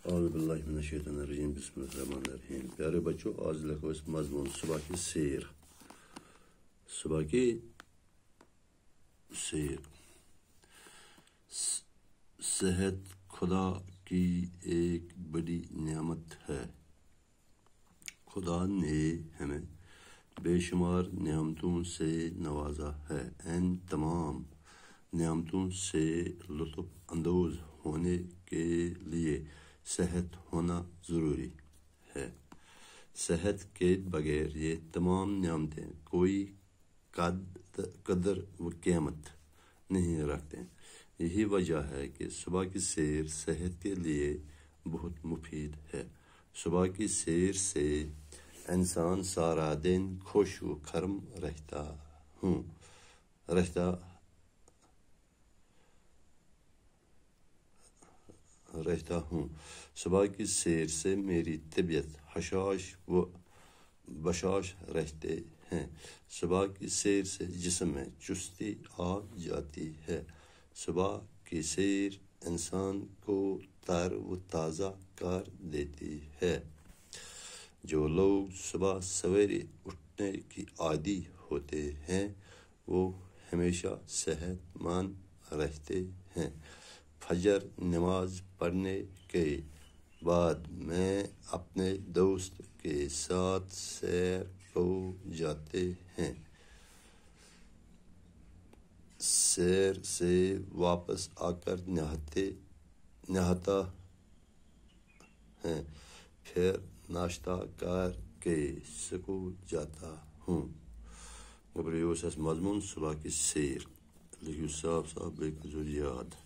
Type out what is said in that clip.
اعوذ باللہ من الشیطان الرجیم بسم اللہ الرحمن الرحیم. پیارے بچوں، آج لکھو اس مضمون صبح کی سیر. صبح کی سیر. صحت خدا کی ایک بڑی نعمت ہے. خدا نے ہمیں بے شمار نعمتوں سے نوازا ہے. ان تمام نعمتوں سے لطف اندوز ہونے کے لیے صحت ہونا ضروری ہے. صحت کے بغیر یہ تمام نعمتیں کوئی قدر و قیمت نہیں رکھتے. یہی وجہ ہے کہ صبح کی سیر صحت کے لیے بہت مفید ہے. صبح کی سیر سے انسان سارا دن خوش و خرم رہتا ہوں. صبح کی سیر سے میری طبیعت حشاش و بشاش رہتے ہیں. صبح کی سیر سے جسم میں چستی آ جاتی ہے. صبح کی سیر انسان کو تر و تازہ کر دیتی ہے. جو لوگ صبح سویرے اٹھنے کی عادی ہوتے ہیں وہ ہمیشہ صحت مند رہتے ہیں. فجر نماز پڑھنے کے بعد میں اپنے دوست کے ساتھ سیر کو جاتے ہیں. سیر سے واپس آ کر نہاتا ہے. پھر ناشتہ کر کے سکول جاتا ہوں. گبریوس اس مضمون صبح کی سیر. لکھیو صاف بے قصور یاد.